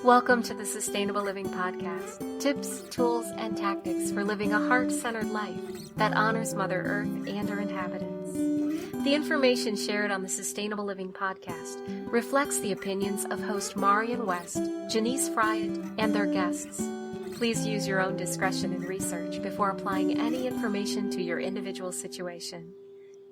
Welcome to the Sustainable Living Podcast. Tips, tools, and tactics for living a heart-centered life that honors Mother Earth and her inhabitants. The information shared on the Sustainable Living Podcast reflects the opinions of host Marian West, Janice Friant, and their guests. Please use your own discretion in research before applying any information to your individual situation.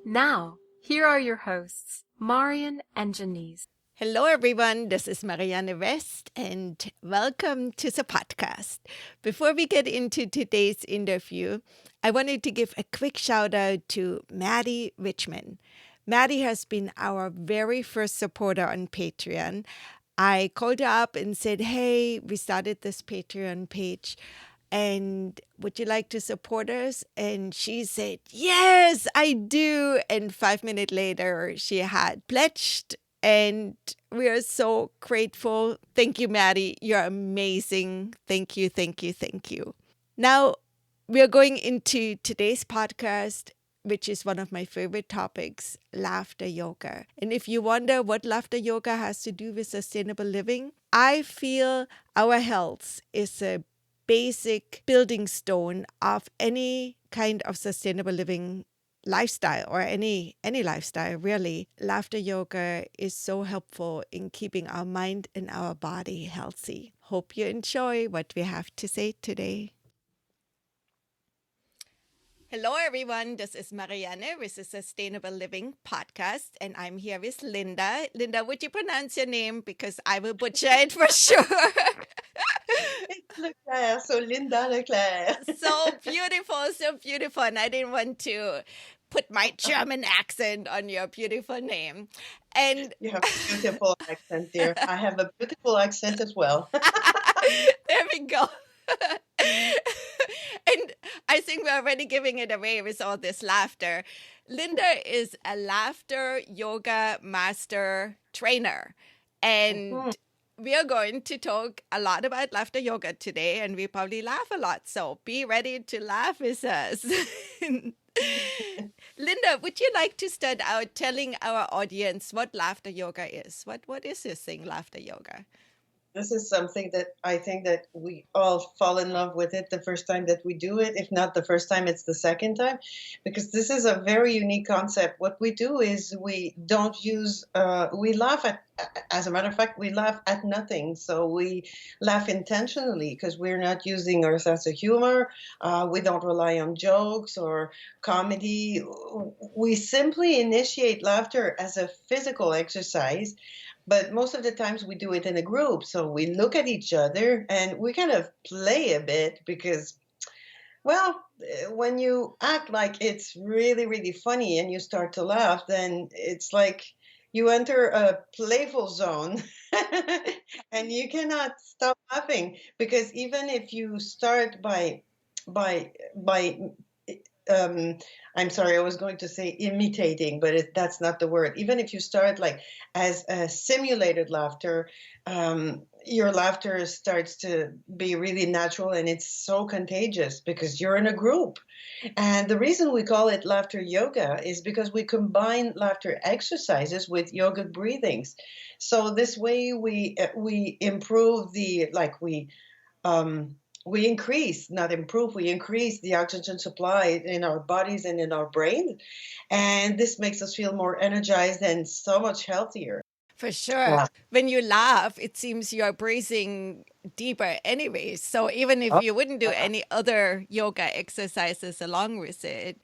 Now, here are your hosts, Marian and Janice. Hello, everyone. This is Marianne West, and welcome to the podcast. Before we get into today's interview, I wanted to give a quick shout out to Maddie Richmond. Maddie has been our very first supporter on Patreon. I called her up and said, hey, we started this Patreon page, and would you like to support us? And she said, yes, I do. And 5 minutes later, she had pledged. And we are so grateful. Thank you, Maddie. You're amazing. Thank you, thank you, thank you. Now, we are going into today's podcast, which is one of my favorite topics, laughter yoga. And if you wonder what laughter yoga has to do with sustainable living, I feel our health is a basic building stone of any kind of sustainable living lifestyle or any lifestyle, really. Laughter yoga is so helpful in keeping our mind and our body healthy. Hope you enjoy what we have to say today. Hello, everyone. This is Marianne with the Sustainable Living Podcast, and I'm here with Linda. Linda, would you pronounce your name? Because I will butcher it for sure. It's Leclerc, so Linda Leclerc. So beautiful. And I didn't want to put my German accent on your beautiful name. And You have a beautiful accent, dear. I have a beautiful accent as well. there we go. And I think we're already giving it away with all this laughter. Linda is a laughter yoga master trainer. And we are going to talk a lot about laughter yoga today, and we probably laugh a lot. So be ready to laugh with us. Linda, would you like to start out telling our audience what laughter yoga is? What is this thing, laughter yoga? This is something that I think that we all fall in love with it the first time that we do it. If not the first time, it's the second time, because this is a very unique concept. What we do is we don't use, we laugh at, as a matter of fact, we laugh at nothing. So we laugh intentionally because we're not using our sense of humor. We don't rely on jokes or comedy. We simply initiate laughter as a physical exercise. But most of the times we do it in a group. So we look at each other and we kind of play a bit because, well, when you act like it's really, really funny and you start to laugh, then it's like you enter a playful zone and you cannot stop laughing, because even if you start by I'm sorry, I was going to say imitating, but that's not the word. Even if you start like as a simulated laughter, your laughter starts to be really natural, and it's so contagious because you're in a group. And the reason we call it laughter yoga is because we combine laughter exercises with yogic breathings. So this way we improve we increase, not improve, we increase the oxygen supply in our bodies and in our brain. And this makes us feel more energized and so much healthier. For sure. When you laugh, it seems you're breathing deeper anyways. So even if you wouldn't do any other yoga exercises along with it,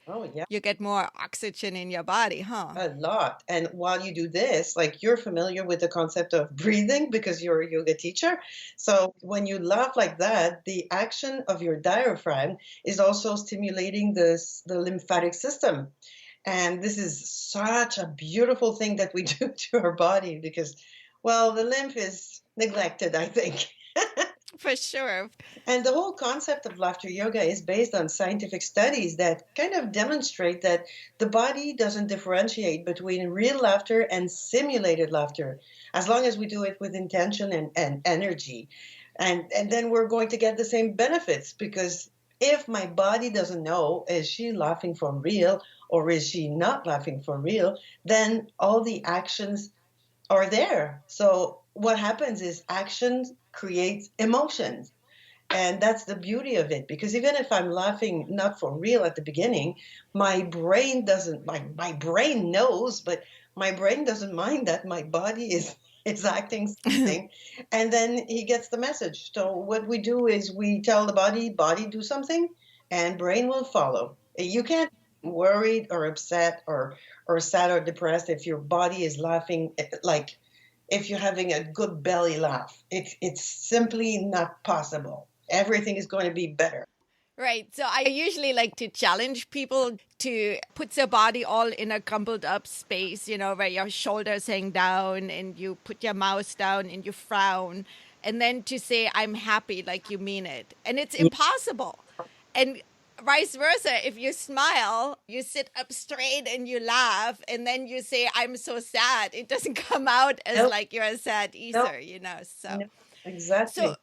you get more oxygen in your body, huh? A lot. And while you do this, like, you're familiar with the concept of breathing because you're a yoga teacher. So when you laugh like that, the action of your diaphragm is also stimulating the lymphatic system. And this is such a beautiful thing that we do to our body because, well, the lymph is neglected, I think. For sure. And the whole concept of laughter yoga is based on scientific studies that kind of demonstrate that the body doesn't differentiate between real laughter and simulated laughter, as long as we do it with intention and energy. And then we're going to get the same benefits, because if my body doesn't know, is she laughing for real or is she not laughing for real, then all the actions are there. So what happens is action creates emotions. And that's the beauty of it, because even if I'm laughing not for real at the beginning, my brain doesn't, my brain knows, but my brain doesn't mind that my body is acting something. And then he gets the message. So what we do is we tell the body do something, and brain will follow. You can't be worried or upset or sad or depressed if your body is laughing, like if you're having a good belly laugh. It's simply not possible. Everything is going to be better. Right. So I usually like to challenge people to put their body all in a crumpled up space, where your shoulders hang down and you put your mouth down and you frown. And then to say, I'm happy, like you mean it. And it's Yeah. impossible. And vice versa. If you smile, you sit up straight and you laugh. And then you say, I'm so sad. It doesn't come out as Nope. like you're sad Nope. either. So, No. Exactly. so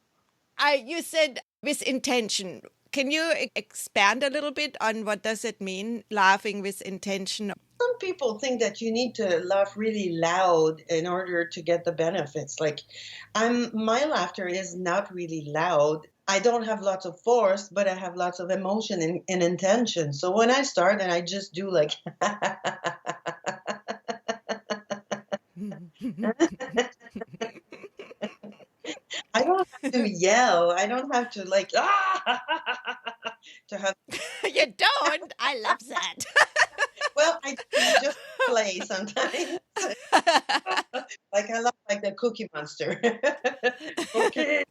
you said with intention. Can you expand a little bit on what does it mean, laughing with intention? Some people think that you need to laugh really loud in order to get the benefits. Like my laughter is not really loud. I don't have lots of force, but I have lots of emotion and intention. So when I start and I just do like I don't have to yell. I don't have to like to have. You don't? I love that. Well, I just play sometimes. Like I love like the Cookie Monster. Okay.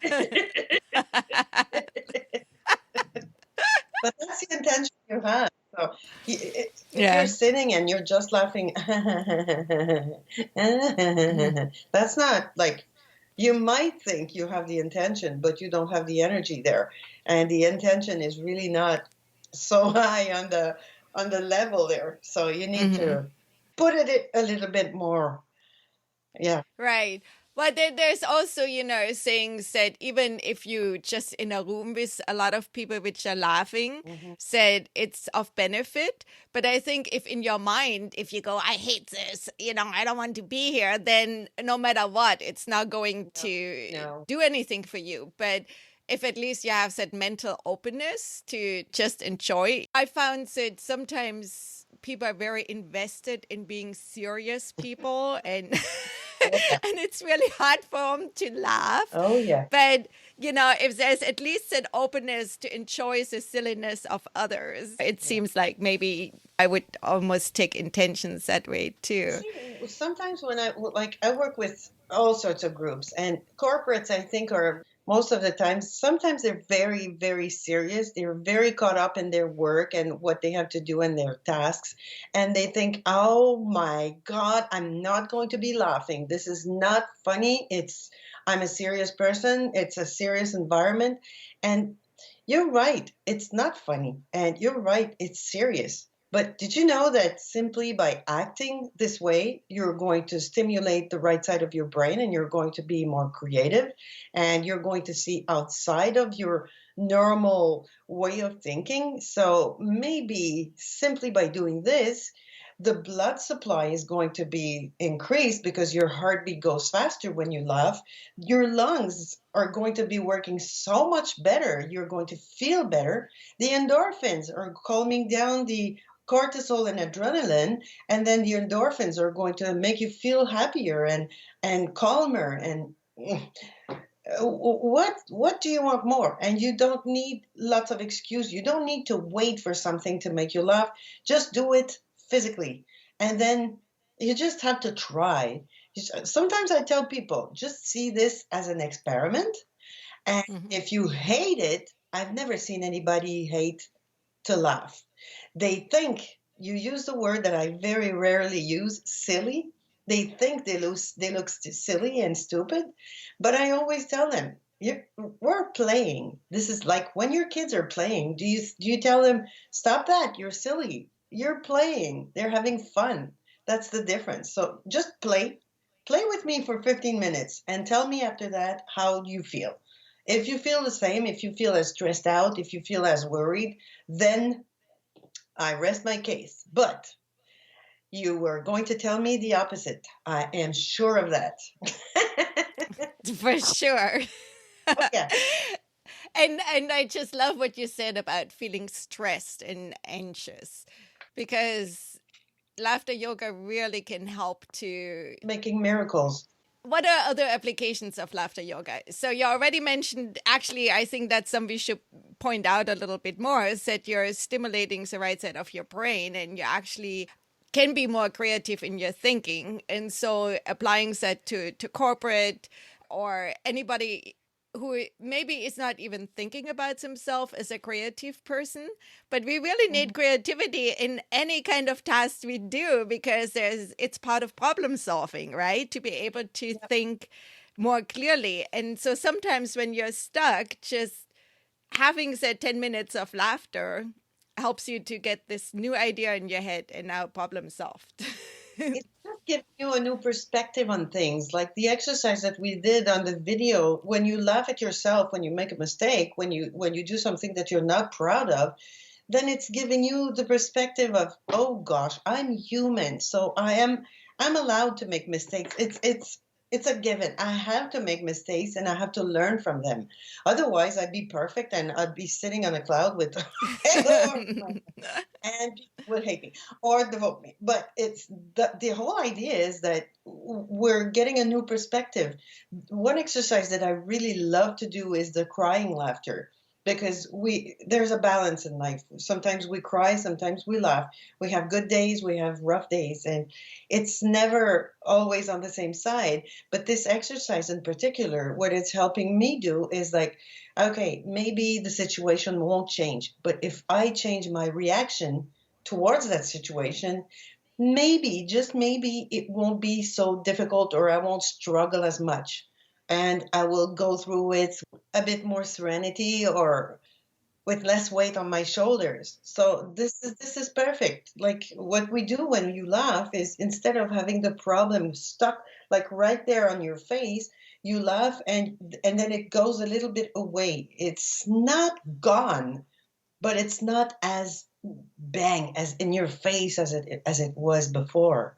But that's the intention you have. So if you're Yeah. sitting and you're just laughing, that's not like you might think you have the intention, but you don't have the energy there. And the intention is really not so high on the level there. So you need to put it a little bit more. Yeah. Right. But then there's also, sayings that even if you just in a room with a lot of people which are laughing, Mhm. said it's of benefit. But I think if in your mind, if you go, I hate this, I don't want to be here, then no matter what, it's not going to No. do anything for you. But if at least you have that mental openness to just enjoy, I found that sometimes people are very invested in being serious people and Yeah. and it's really hard for them to laugh. Oh yeah. But, if there's at least an openness to enjoy the silliness of others, it seems like maybe I would almost take intentions that way too. See, sometimes when I work with all sorts of groups and corporates, I think are most of the time, sometimes they're very, very serious. They're very caught up in their work and what they have to do and their tasks. And they think, oh my God, I'm not going to be laughing. This is not funny. I'm a serious person. It's a serious environment. And you're right. It's not funny. And you're right. It's serious. But did you know that simply by acting this way, you're going to stimulate the right side of your brain and you're going to be more creative and you're going to see outside of your normal way of thinking? So maybe simply by doing this, the blood supply is going to be increased because your heartbeat goes faster when you laugh. Your lungs are going to be working so much better. You're going to feel better. The endorphins are calming down the cortisol and adrenaline, and then the endorphins are going to make you feel happier and calmer and what do you want more? And you don't need lots of excuse. You don't need to wait for something to make you laugh. Just do it physically, and then you just have to try. Sometimes I tell people just see this as an experiment, and if you hate it, I've never seen anybody hate to laugh. They think you use the word that I very rarely use, silly. They think they look silly and stupid, but I always tell them, we're playing. This is like when your kids are playing. Do you tell them, stop that? You're silly. You're playing. They're having fun. That's the difference. So just play. Play with me for 15 minutes and tell me after that how you feel. If you feel the same, if you feel as stressed out, if you feel as worried, then I rest my case. But You were going to tell me the opposite. I am sure of that. For sure. Oh, yeah. And I just love what you said about feeling stressed and anxious, because laughter yoga really can help to. Making miracles. What are other applications of laughter yoga? So you already mentioned, actually, I think that's something we should point out a little bit more, is that you're stimulating the right side of your brain, and you actually can be more creative in your thinking. And so applying that to corporate or anybody who maybe is not even thinking about himself as a creative person, but we really need creativity in any kind of task we do, because it's part of problem solving, right? To be able to think more clearly. And so sometimes when you're stuck, just having said 10 minutes of laughter helps you to get this new idea in your head, and now problem solved. It just gives you a new perspective on things. Like the exercise that we did on the video, when you laugh at yourself, when you make a mistake, when you do something that you're not proud of, then it's giving you the perspective of, oh gosh, I'm human, so I'm allowed to make mistakes. It's a given. I have to make mistakes and I have to learn from them. Otherwise, I'd be perfect and I'd be sitting on a cloud with and people would hate me or devote me. But it's the whole idea is that we're getting a new perspective. One exercise that I really love to do is the crying laughter, because there's a balance in life. Sometimes we cry, sometimes we laugh. We have good days, we have rough days, and it's never always on the same side. But this exercise in particular, what it's helping me do is like, okay, maybe the situation won't change, but if I change my reaction towards that situation, maybe, just maybe, it won't be so difficult, or I won't struggle as much. And I will go through it a bit more serenity, or with less weight on my shoulders. So this is perfect. Like what we do when you laugh is, instead of having the problem stuck like right there on your face, you laugh, and then it goes a little bit away. It's not gone, but it's not as bang as in your face as it was before.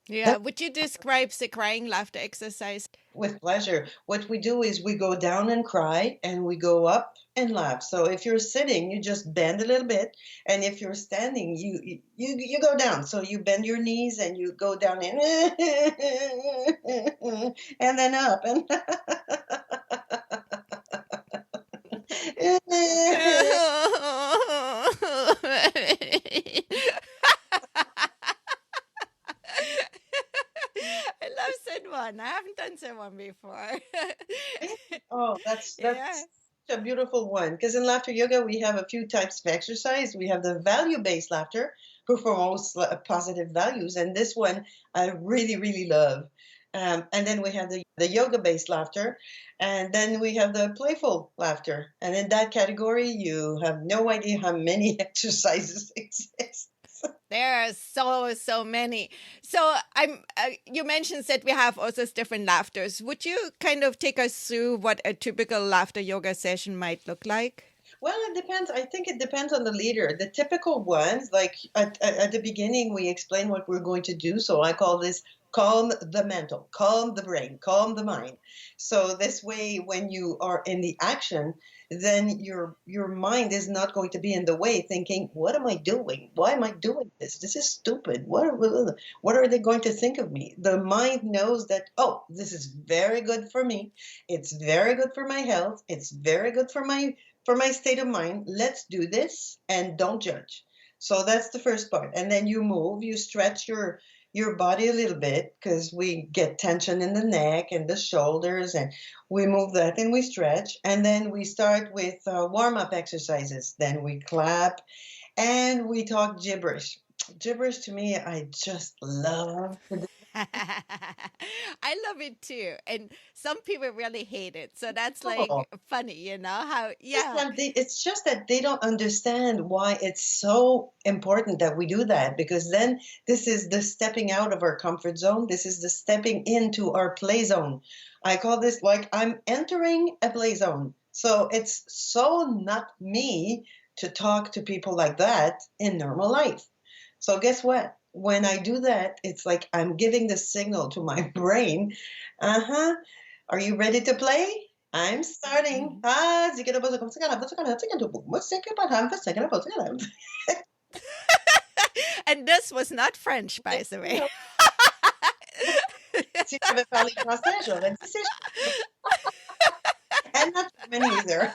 Yeah. Would you describe the crying laughter exercise? With pleasure. What we do is we go down and cry, and we go up and laugh. So if you're sitting, you just bend a little bit, and if you're standing, you go down. So you bend your knees and you go down and and then up and I love that one. I haven't done that one before. oh, that's Yeah. such a beautiful one. Because in laughter yoga, we have a few types of exercise. We have the value-based laughter, who promotes positive values, and this one I really, really love. And then we have the yoga-based laughter, and then we have the playful laughter. And in that category, you have no idea how many exercises exist. There are so many. So you mentioned that we have also different laughters. Would you kind of take us through what a typical laughter yoga session might look like? Well, it depends. I think it depends on the leader. The typical ones, like at the beginning, we explain what we're going to do. So I call this calm the mental, calm the brain, calm the mind. So this way, when you are in the action, then your mind is not going to be in the way, thinking, "What am I doing? Why am I doing this? This is stupid. What are they going to think of me?" The mind knows that, oh, this is very good for me. It's very good for my health. It's very good for my state of mind. Let's do this and don't judge. So that's the first part. And then you move, you stretch your body a little bit, because we get tension in the neck and the shoulders, and we move that and we stretch. And then we start with warm-up exercises. Then we clap and we talk gibberish. Gibberish, to me, I just love to do. I love it too. And some people really hate it. So that's Oh, like funny, how, yeah. it's just that they don't understand why it's so important that we do that, because then this is the stepping out of our comfort zone. This is the stepping into our play zone. I call this like I'm entering a play zone. So it's so not me to talk to people like that in normal life. So guess what? when I do that, it's like I'm giving the signal to my brain. Uh-huh. Are you ready to play? I'm starting. And this was not French, by the way. Si j'avais parlé français, j'aurais dit c'est and not German either.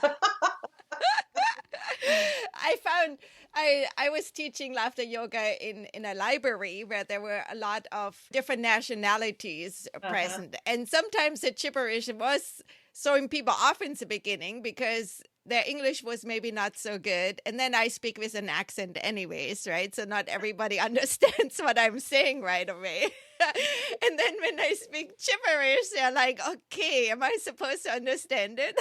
I found I was teaching laughter yoga in a library where there were a lot of different nationalities present, and sometimes the gibberish was throwing people off in the beginning because their English was maybe not so good, and then I speak with an accent anyways, right? So not everybody understands what I'm saying right away. And then when I speak gibberish, they're like, okay, am I supposed to understand it?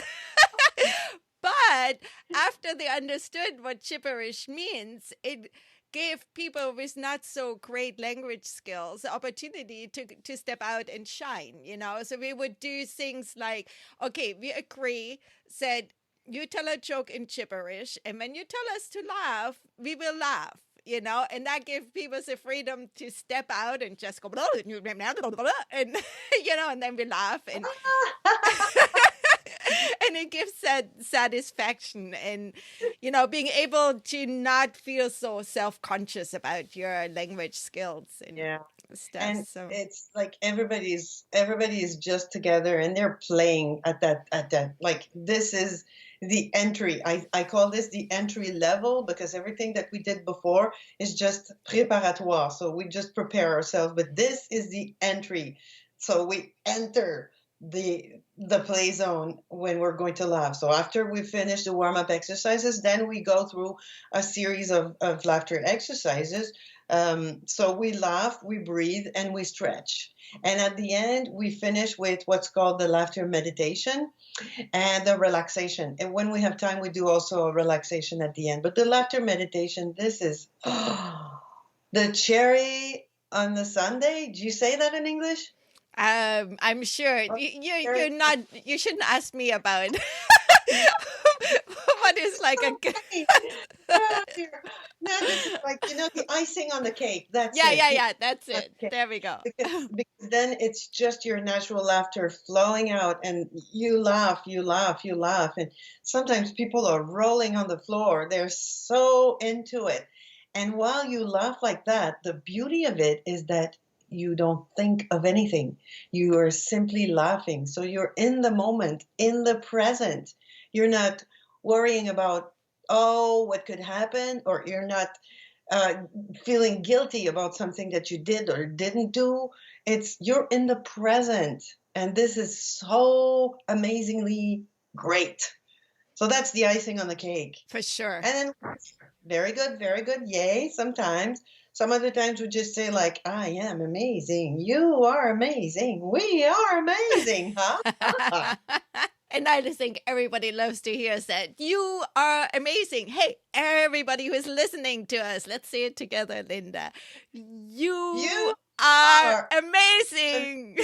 But after they understood what gibberish means, it gave people with not so great language skills the opportunity to step out and shine, you know? So we would do things like, okay, we agree, said, you tell a joke in gibberish, and when you tell us to laugh, we will laugh. You know, and that gave people the freedom to step out and just go, and you know, and then we laugh, and and it gives that satisfaction, and you know, being able to not feel so self-conscious about your language skills and stuff. And So it's like everybody is just together and they're playing at that like this is the entry. I call this the entry level because everything that we did before is just préparatoire. So we just prepare ourselves, but this is the entry. So we enter the play zone when we're going to laugh. So after we finish the warm-up exercises, then we go through a series of laughter exercises. So we laugh, we breathe, and we stretch. And at the end, we finish with what's called the laughter meditation and the relaxation. And when we have time, we do also a relaxation at the end. But the laughter meditation, this is the cherry on the sundae. Do you say that in English? I'm sure you're not. You shouldn't ask me about what is like a. No, this is like, you know, the icing on the cake. That's yeah, it. yeah. That's it. Okay. There we go. Because then it's just your natural laughter flowing out, and you laugh, you laugh, you laugh, and sometimes people are rolling on the floor. They're so into it, and while you laugh like that, the beauty of it is that you don't think of anything. You are simply laughing. So you're in the moment, in the present. You're not worrying about, oh, what could happen, or you're not feeling guilty about something that you did or didn't do. It's you're in the present, and this is so amazingly great. So that's the icing on the cake. For sure. And then very good, yay. Sometimes. Some other times we just say like, I am amazing. You are amazing. We are amazing, huh? And I just think everybody loves to hear that. You are amazing. Hey, everybody who is listening to us, let's say it together, Linda. You are amazing.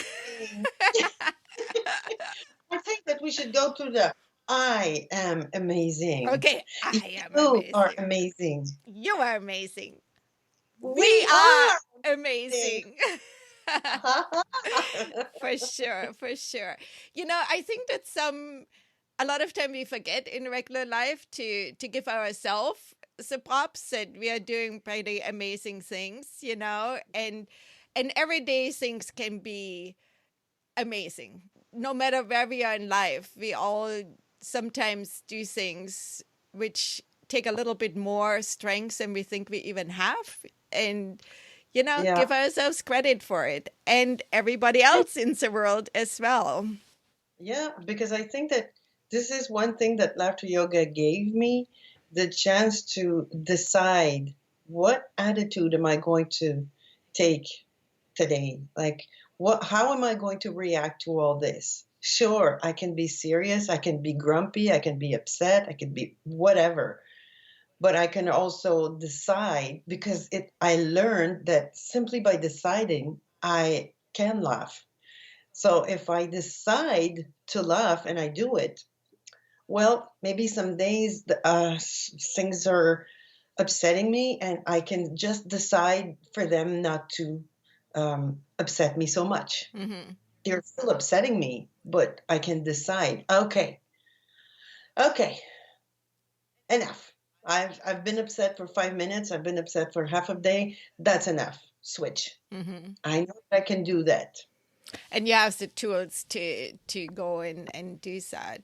I think that we should go to the I am amazing. Okay, I am amazing. You are amazing. You are amazing. We are amazing. For sure, for sure. You know, I think that a lot of time we forget in regular life to give ourselves the props that we are doing pretty amazing things, you know, and everyday things can be amazing. No matter where we are in life, we all sometimes do things which take a little bit more strength than we think we even have. And, you know, give ourselves credit for it, and everybody else in the world as well. Yeah, because I think that this is one thing that laughter yoga gave me, the chance to decide what attitude am I going to take today? Like, how am I going to react to all this? Sure, I can be serious, I can be grumpy, I can be upset, I can be whatever. But I can also decide, because I learned that simply by deciding, I can laugh. So if I decide to laugh and I do it, well, maybe some days things are upsetting me, and I can just decide for them not to upset me so much. Mm-hmm. They're still upsetting me, but I can decide, okay, okay, enough. I've been upset for 5 minutes. I've been upset for half a day. That's enough. Switch. Mm-hmm. I know I can do that. And you have the tools to go and do that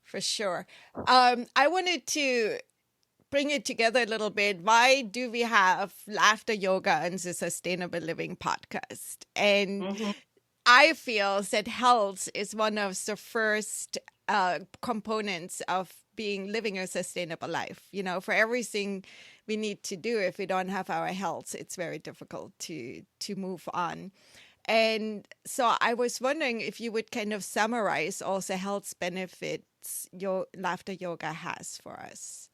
for sure. I wanted to bring it together a little bit. Why do we have laughter yoga and the sustainable living podcast? And Mm-hmm. I feel that health is one of the first components of living a sustainable life. You know, for everything we need to do, if we don't have our health, it's very difficult to move on. And so I was wondering if you would kind of summarize all the health benefits your laughter yoga has for us.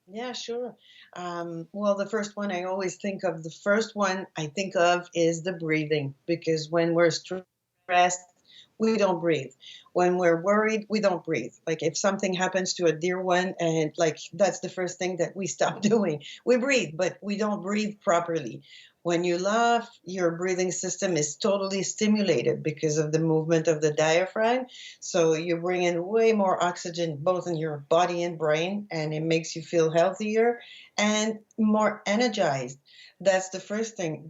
Yeah, sure. Well, the first one the first one I think of is the breathing, because when we're stressed, we don't breathe. When we're worried, we don't breathe. Like if something happens to a dear one, and like that's the first thing that we stop doing. We breathe, but we don't breathe properly. When you laugh, your breathing system is totally stimulated because of the movement of the diaphragm. So you bring in way more oxygen both in your body and brain, and it makes you feel healthier and more energized. That's the first thing.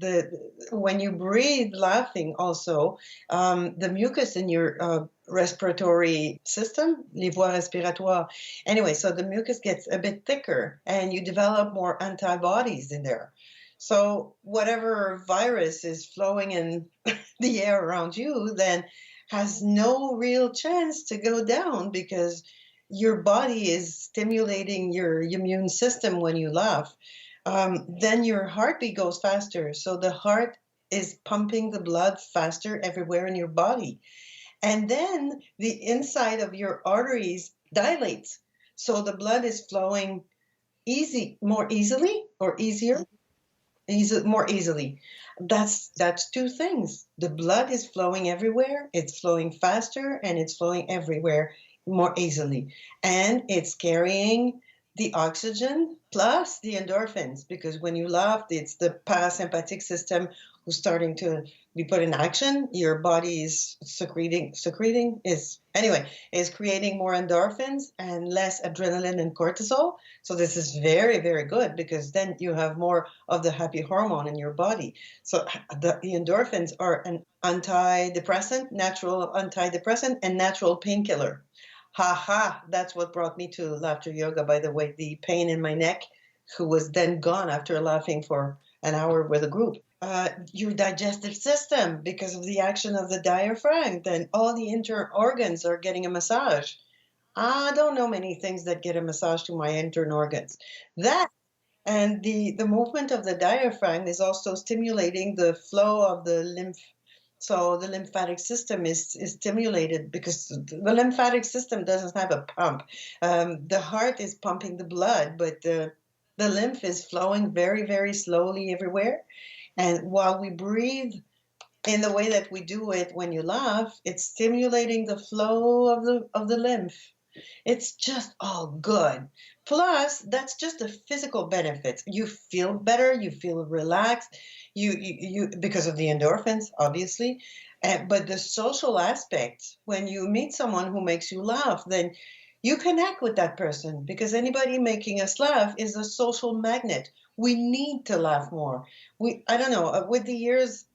When you breathe laughing, also the mucus in your respiratory system, les voies respiratoires. Anyway, so the mucus gets a bit thicker, and you develop more antibodies in there. So whatever virus is flowing in the air around you then has no real chance to go down, because your body is stimulating your immune system when you laugh. Then your heartbeat goes faster. So the heart is pumping the blood faster everywhere in your body. And then the inside of your arteries dilates. So the blood is flowing more easily or easier more easily. That's two things. The blood is flowing everywhere. It's flowing faster, and it's flowing everywhere more easily. And it's carrying the oxygen plus the endorphins, because when you laugh, it's the parasympathetic system who's starting to be put in action. Your body is is creating more endorphins and less adrenaline and cortisol. So this is very, very good, because then you have more of the happy hormone in your body. So the endorphins are an natural antidepressant and natural painkiller. Ha ha, that's what brought me to laughter yoga, by the way, the pain in my neck, who was then gone after laughing for an hour with a group. Your digestive system, because of the action of the diaphragm, then all the internal organs are getting a massage. I don't know many things that get a massage to my internal organs. That and the movement of the diaphragm is also stimulating the flow of the lymph. So the lymphatic system is stimulated, because the lymphatic system doesn't have a pump. The heart is pumping the blood, but the lymph is flowing very, very slowly everywhere. And while we breathe in the way that we do it when you laugh, it's stimulating the flow of the lymph. It's just all good. Plus, that's just the physical benefits. You feel better, you feel relaxed, you because of the endorphins, obviously. But the social aspect, when you meet someone who makes you laugh, then you connect with that person, because anybody making us laugh is a social magnet. We need to laugh more. I don't know, with the years,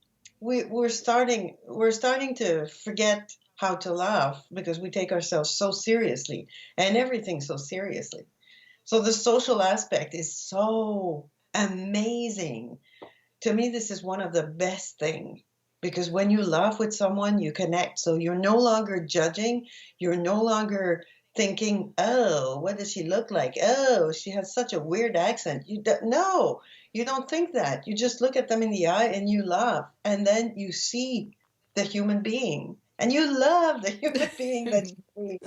we're starting to forget how to laugh, because we take ourselves so seriously and everything so seriously. So the social aspect is so amazing. To me, this is one of the best things, because when you laugh with someone, you connect. So you're no longer judging. You're no longer thinking, oh, what does she look like? Oh, she has such a weird accent. No, you don't think that. You just look at them in the eye and you laugh. And then you see the human being. And you love the human being that you see.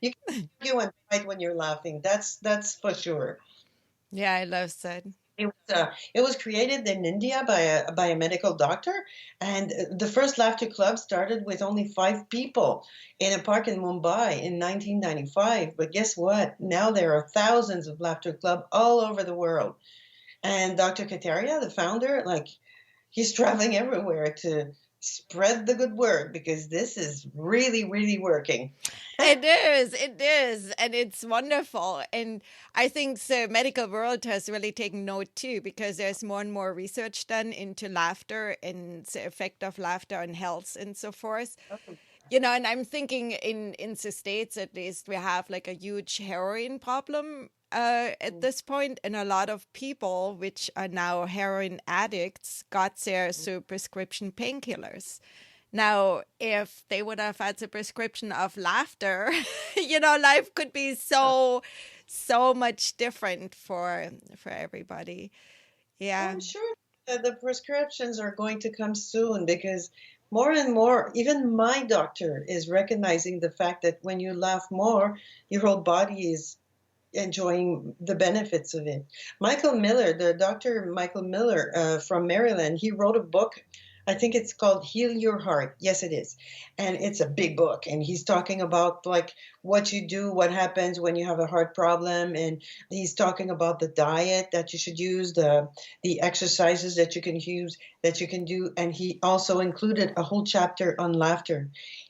You can argue and fight when you're laughing. That's for sure. Yeah, I love that. It was created in India by a medical doctor, and the first laughter club started with only 5 people in a park in Mumbai in 1995. But guess what? Now there are thousands of laughter club all over the world. And Dr. Kataria, the founder, like he's traveling everywhere to spread the good word because this is really, really working. It is, and it's wonderful. And I think the medical world has really taken note too, because there's more and more research done into laughter and the effect of laughter on health and so forth. And I'm thinking in the States, at least, we have like a huge heroin problem at this point, and a lot of people which are now heroin addicts got there through prescription painkillers. Now, if they would have had the prescription of laughter, life could be so much different for everybody. Yeah. I'm sure that the prescriptions are going to come soon because more and more, even my doctor is recognizing the fact that when you laugh more, your whole body is enjoying the benefits of it. Michael Miller, the doctor Michael Miller from Maryland, he wrote a book. I think it's called Heal Your Heart. Yes, it is. And it's a big book. And he's talking about like what you do, what happens when you have a heart problem. And he's talking about the diet that you should use, the exercises that you can use, that you can do. And he also included a whole chapter on laughter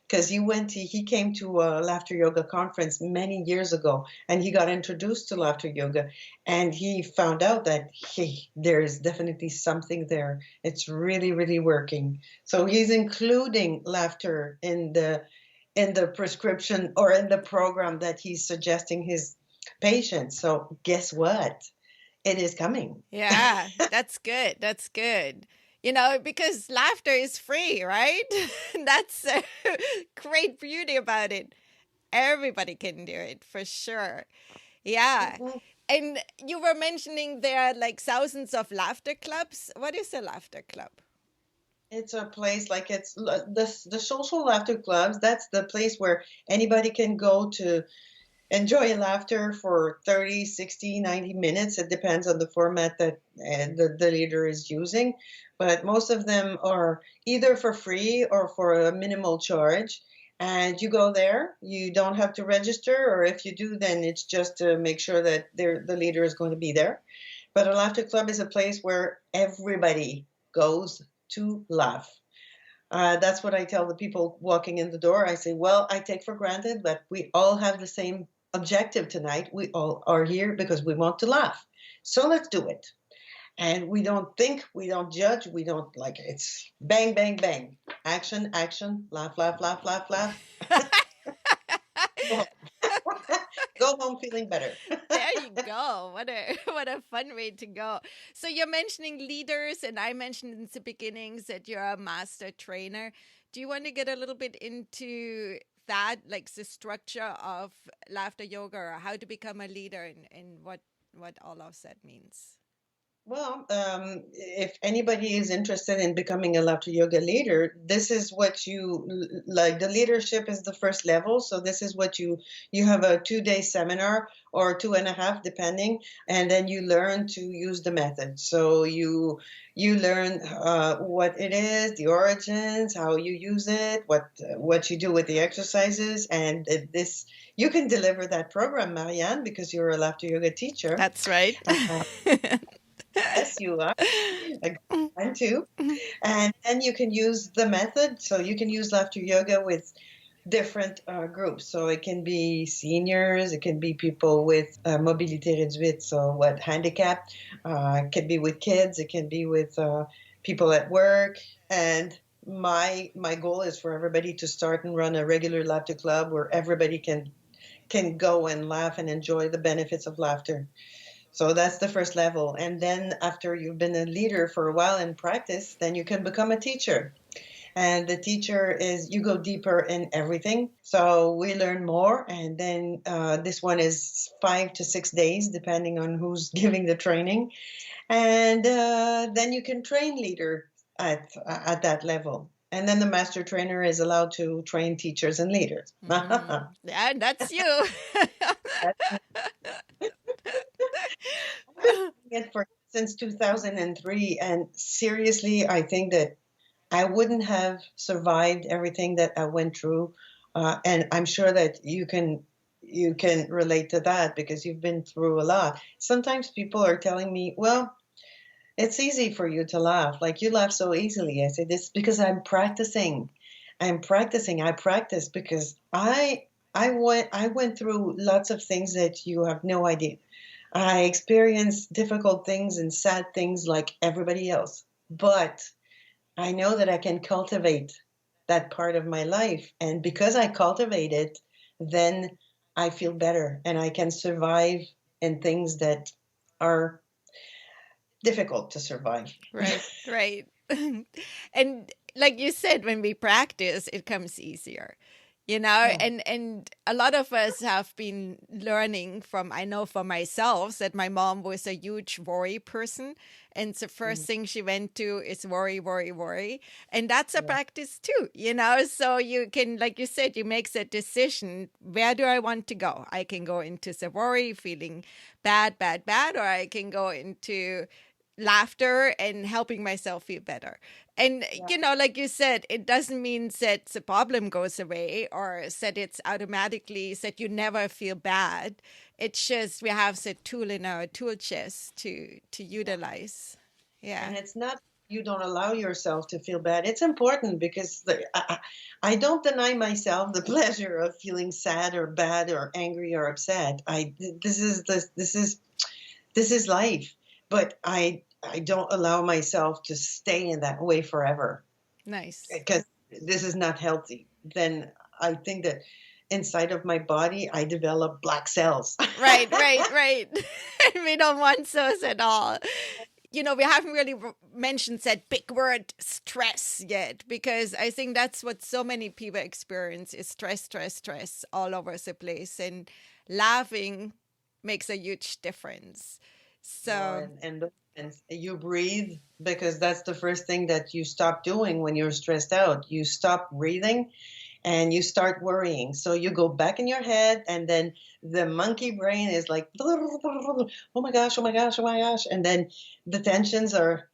because he came to a laughter yoga conference many years ago and he got introduced to laughter yoga and he found out that there is definitely something there. It's really, really working. So he's including laughter in the prescription or in the program that he's suggesting his patients. So guess what? It is coming. Yeah, that's good. That's good. Because laughter is free, right? That's a great beauty about it. Everybody can do it for sure. Yeah. Mhm. And you were mentioning there are like thousands of laughter clubs. What is a laughter club? It's a place like it's the social laughter clubs. That's the place where anybody can go to enjoy laughter for 30, 60, 90 minutes. It depends on the format that the leader is using. But most of them are either for free or for a minimal charge. And you go there, you don't have to register, or if you do, then it's just to make sure that the leader is going to be there. But a laughter club is a place where everybody goes to laugh. That's what I tell the people walking in the door. I say, well, I take for granted that we all have the same objective tonight. We all are here because we want to laugh. So let's do it. And we don't think, we don't judge, we don't like it. It's bang, bang, bang. Action, action, laugh, laugh, laugh, laugh, laugh. Go home feeling better. There you go. What a fun way to go. So you're mentioning leaders, and I mentioned in the beginnings that you're a master trainer. Do you want to get a little bit into that, like the structure of laughter yoga, or how to become a leader, and what all of that means? Well, if anybody is interested in becoming a laughter yoga leader, this is what you like. The leadership is the first level. So this is what you have a 2-day seminar or 2.5, depending, and then you learn to use the method. So you learn what it is, the origins, how you use it, what you do with the exercises, and this you can deliver that program, Marianne, because you're a laughter yoga teacher. That's right. Yes, you are. And too. And then you can use the method. So you can use laughter yoga with different groups. So it can be seniors, it can be people with mobilité réduite, so what handicap. It can be with kids, it can be with people at work. And my goal is for everybody to start and run a regular laughter club where everybody can go and laugh and enjoy the benefits of laughter. So that's the first level. And then after you've been a leader for a while in practice, then you can become a teacher. And the teacher is, you go deeper in everything. So we learn more. And then this one is 5 to 6 days, depending on who's giving the training. And then you can train leader at that level. And then the master trainer is allowed to train teachers and leaders. Yeah, that's you. And since 2003. And seriously, I think that I wouldn't have survived everything that I went through. And I'm sure that you can relate to that because you've been through a lot. Sometimes people are telling me, well, it's easy for you to laugh. Like you laugh so easily. I said, it's because I'm practicing. I'm practicing. I practice because I went through lots of things that you have no idea. I experienced difficult things and sad things like everybody else. But I know that I can cultivate that part of my life. And because I cultivate it, then I feel better and I can survive in things that are difficult to survive. Right, right. And like you said, when we practice, it comes easier. Yeah. And a lot of us have been learning from, I know for myself, that my mom was a huge worry person. And the first Mm, thing she went to is worry, worry, worry. And that's a yeah. practice too. So you can, like you said, you make that decision. Where do I want to go? I can go into the worry, feeling bad, bad, bad, or I can go into laughter and helping myself feel better. And, Yeah. like you said, it doesn't mean that the problem goes away or that it's automatically that you never feel bad. It's just we have the tool in our tool chest to Yeah. utilize. And Yeah. it's not you don't allow yourself to feel bad. It's important because I don't deny myself the pleasure of feeling sad or bad or angry or upset. This is life, but I don't allow myself to stay in that way forever Nice. because this is not healthy. Then I think that inside of my body I develop black cells. Right, right, right. We don't want those at all. We haven't really mentioned that big word stress yet, because I think that's what so many people experience is stress, stress, stress all over the place. And laughing makes a huge difference. Well, So, and you breathe because that's the first thing that you stop doing when you're stressed out. You stop breathing and you start worrying. So you go back in your head, and then the monkey brain is like, oh my gosh, oh my gosh, oh my gosh. And then the tensions are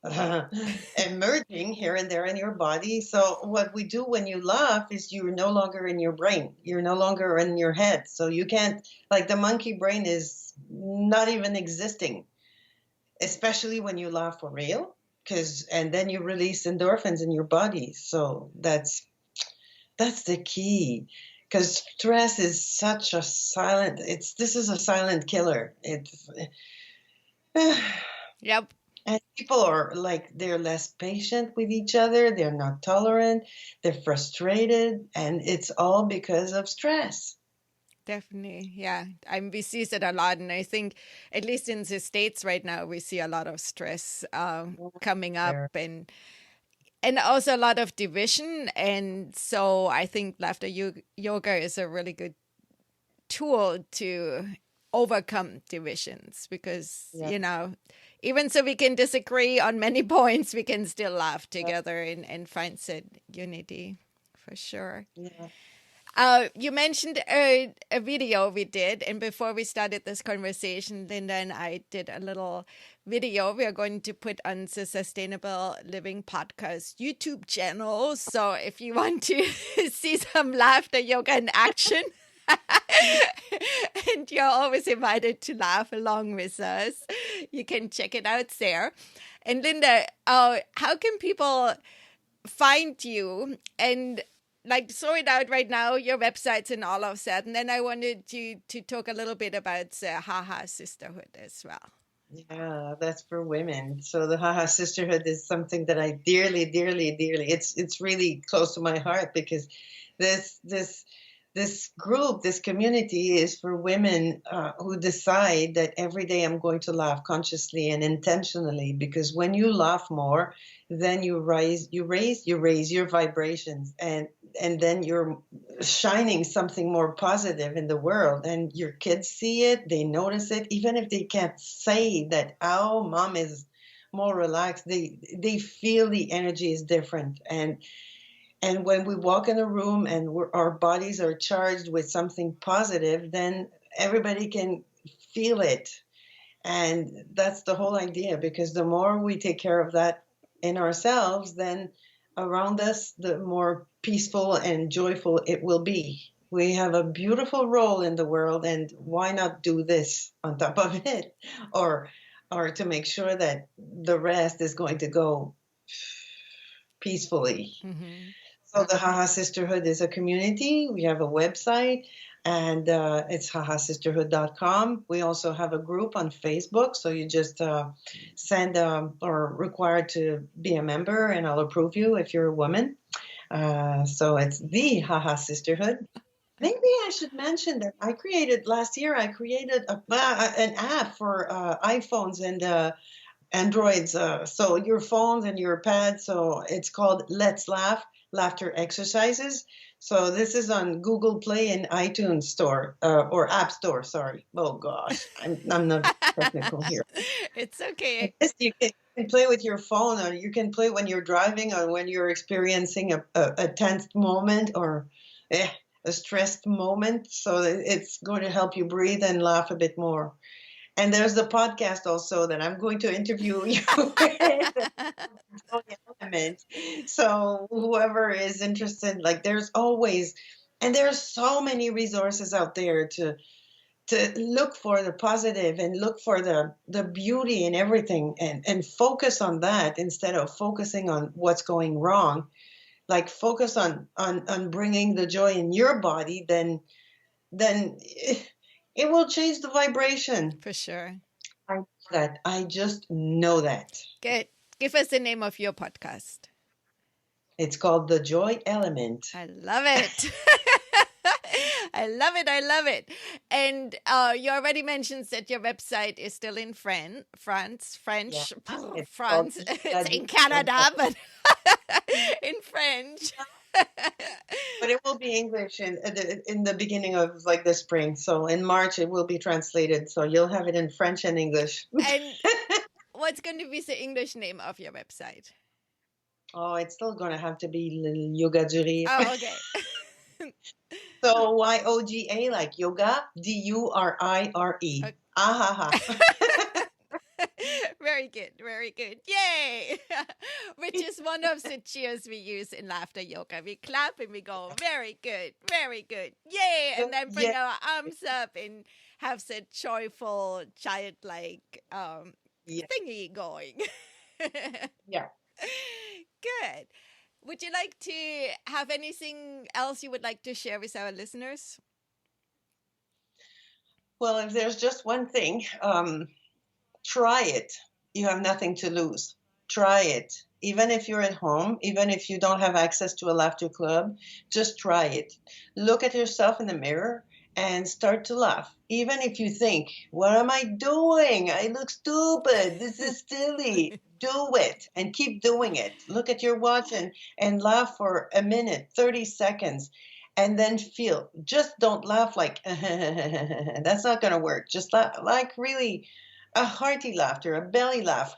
emerging here and there in your body. So what we do when you laugh is you're no longer in your brain, you're no longer in your head. So you can't, like, the monkey brain is not even existing, especially when you laugh for real. And then you release endorphins in your body. So that's the key, because stress is such a silent, this is a silent killer. It's yep, and people are like, they're less patient with each other, they're not tolerant, they're frustrated, and it's all because of stress. definitely. Yeah. We see that a lot. And I think, at least in the States right now, we see a lot of stress coming up. There. And also a lot of division. And so I think laughter yoga is a really good tool to overcome divisions, because, Yeah. even so we can disagree on many points, we can still laugh together and find that unity for sure. Yeah. You mentioned a video we did, and before we started this conversation, Linda and I did a little video we are going to put on the Sustainable Living Podcast YouTube channel. So if you want to see some laughter yoga in action, and you're always invited to laugh along with us, you can check it out there. And Linda, how can people find you and, like, throw it out right now, your websites and all of that? And then I wanted to talk a little bit about the Haha Sisterhood as well. Yeah, that's for women. So the Haha Sisterhood is something that I dearly, dearly, dearly. It's really close to my heart because this this this group, this community is for women who decide that every day I'm going to laugh consciously and intentionally. Because when you laugh more, then you raise your vibrations, and then you're shining something more positive in the world, and your kids see it, they notice it, even if they can't say that, oh, mom is more relaxed, they feel the energy is different. And when we walk in a room and our bodies are charged with something positive, then everybody can feel it. And that's the whole idea, because the more we take care of that in ourselves, then around us, the more peaceful and joyful it will be. We have a beautiful role in the world, and why not do this on top of it? Or or to make sure that the rest is going to go peacefully. Mm-hmm. So the Haha Sisterhood is a community. We have a website, and it's hahasisterhood.com. We also have a group on Facebook. So you just send or required to be a member, and I'll approve you if you're a woman. So it's the Haha Sisterhood. Maybe I should mention that last year, I created an app for iPhones and Androids, so your phones and your pads. So it's called Let's Laugh, Laughter Exercises. So this is on Google Play and iTunes Store, or App Store. Sorry. Oh gosh, I'm not technical here. It's okay. Yes, you can play with your phone, or you can play when you're driving, or when you're experiencing a tense moment, or a stressed moment. So it's going to help you breathe and laugh a bit more. And there's the podcast also that I'm going to interview you with. Element. So whoever is interested, like there's always, and there's so many resources out there to look for the positive and look for the beauty in everything, and focus on that instead of focusing on what's going wrong. Like focus on bringing the joy in your body, then it will change the vibration. For sure. I know that. I just know that. Good. Give us the name of your podcast. It's called The Joy Element. I love it. I love it. I love it. And you already mentioned that your website is still in France. French. Yeah. France. It's in Canada, but in French. But it will be English in the beginning of like the spring. So in March it will be translated. So you'll have it in French and English. And what's going to be the English name of your website? Oh, it's still going to have to be Yoga du Rire. Oh, okay. So YOGA, like yoga, DURIRE. Okay. Very good, very good. Yay! Which is one of the cheers we use in laughter yoga. We clap and we go, very good, very good. Yay! And then bring our arms up and have the joyful, childlike thingy going. Yeah. Good. Would you like to have anything else you would like to share with our listeners? Well, if there's just one thing, try it. You have nothing to lose. Try it. Even if you're at home, even if you don't have access to a laughter club, just try it. Look at yourself in the mirror and start to laugh. Even if you think, what am I doing? I look stupid. This is silly. Do it and keep doing it. Look at your watch and laugh for a minute, 30 seconds. And then feel. Just don't laugh like, that's not going to work. Just laugh like really a hearty laughter, a belly laugh.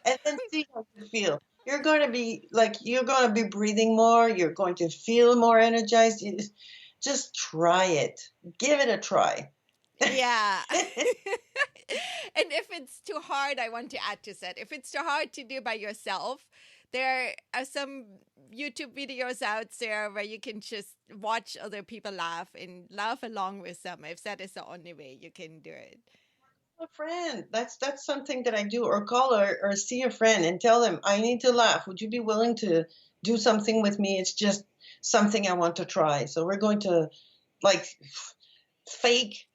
And then see how you feel. You're going to be breathing more. You're going to feel more energized. Just try it. Give it a try. Yeah. And if it's too hard, I want to add to that. If it's too hard to do by yourself, there are some YouTube videos out there where you can just watch other people laugh and laugh along with them, if that is the only way you can do it. A friend. That's something that I do, or call or see a friend and tell them, I need to laugh. Would you be willing to do something with me? It's just something I want to try. So we're going to like fake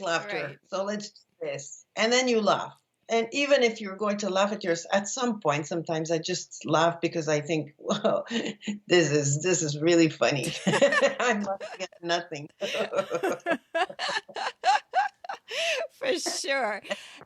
laughter. Right. So let's do this. And then you laugh. And even if you're going to laugh at some point, sometimes I just laugh because I think, well, this is really funny. I'm laughing at nothing. For sure.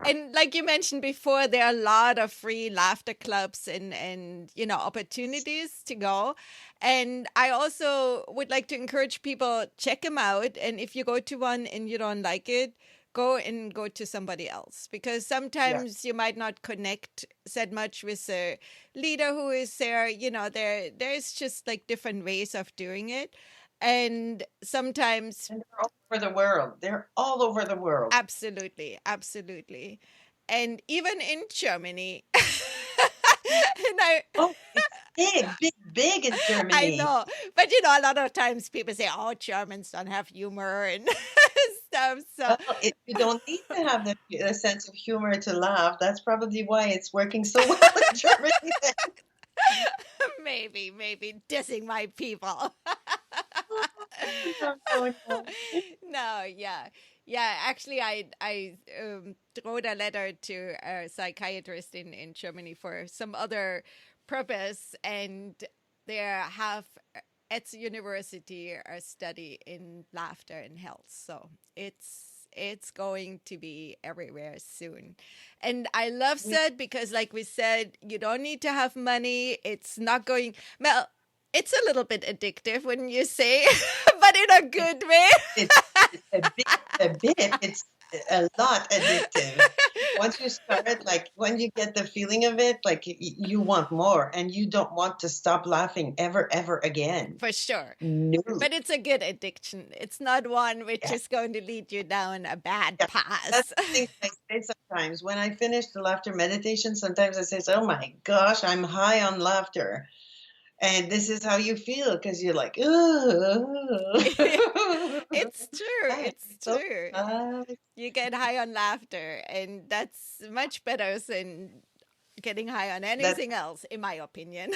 And like you mentioned before, there are a lot of free laughter clubs and opportunities to go. And I also would like to encourage people, check them out. And if you go to one and you don't like it, go to somebody else, because sometimes you might not connect that much with the leader who is there. There's just like different ways of doing it. And sometimes, And they're all over the world. They're all over the world. absolutely, absolutely. And even in Germany. And Oh, it's big, big, big in I Germany. know. But a lot of times people say, oh, Germans don't have humor and stuff. So Well, you don't need to have the sense of humor to laugh. That's probably why it's working so well in Germany. maybe dissing my people. No, no, no. No, yeah. Yeah, actually, I wrote a letter to a psychiatrist in Germany for some other purpose, and they have at the university a study in laughter and health. So it's going to be everywhere soon. And I love that because, like we said, you don't need to have money. It's not going, well, it's a little bit addictive when you say, but in a good way. It's a bit, it's a lot addictive. Once you start, like when you get the feeling of it, like you want more and you don't want to stop laughing ever again. For sure. No. But it's a good addiction. It's not one which Yeah. is going to lead you down a bad Yeah, path. that's the thing I say sometimes. When I finish the laughter meditation, sometimes I say, oh my gosh, I'm high on laughter. And this is how you feel because you're like, It's true. I'm It's so true. high. You get high on laughter, and that's much better than getting high on That's anything else, in my opinion.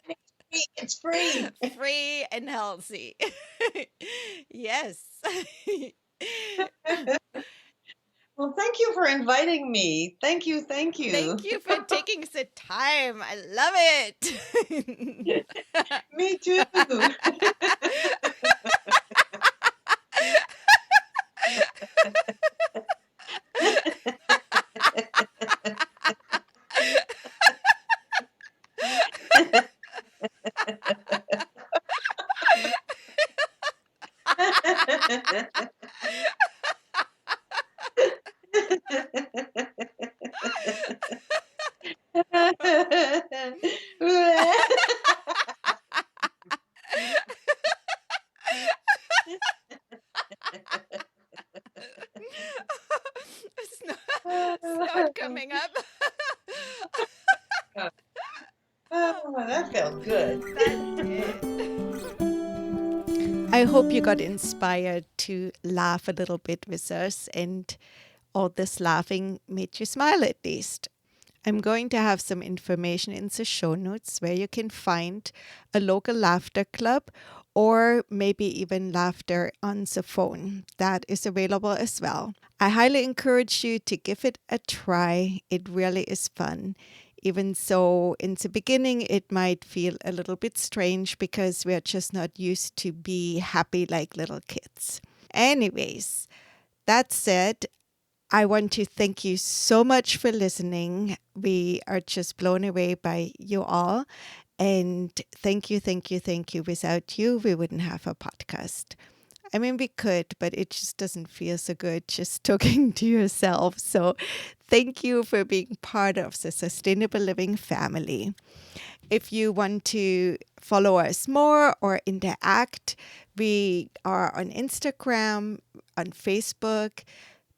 free. It's free. Free and healthy. Yes. Well, thank you for inviting me. Thank you. Thank you. Thank you for taking the time. I love it. Me too. Snort coming up. Oh, that felt good. That did. I hope you got inspired to laugh a little bit with us, and all this laughing made you smile at least. I'm going to have some information in the show notes where you can find a local laughter club or maybe even laughter on the phone. That is available as well. I highly encourage you to give it a try. It really is fun. Even so, in the beginning, it might feel a little bit strange because we're just not used to be happy like little kids. Anyways, that said, I want to thank you so much for listening. We are just blown away by you all. And thank you, thank you, thank you. Without you, we wouldn't have a podcast. I mean, we could, but it just doesn't feel so good just talking to yourself. So thank you for being part of the Sustainable Living family. If you want to follow us more or interact, we are on Instagram, on Facebook,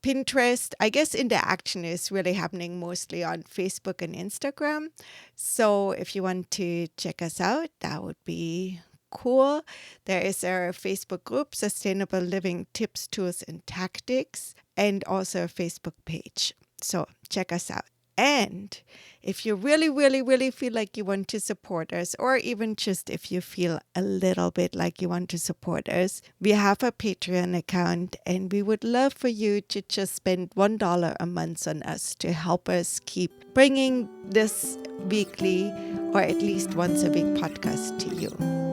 Pinterest. I guess interaction is really happening mostly on Facebook and Instagram. So if you want to check us out, that would be cool. There is our Facebook group, Sustainable Living Tips, Tools, and Tactics, and also a Facebook page. So check us out. And if you really, really, really feel like you want to support us, or even just if you feel a little bit like you want to support us, we have a Patreon account, and we would love for you to just spend $1 a month on us to help us keep bringing this weekly or at least once a week podcast to you.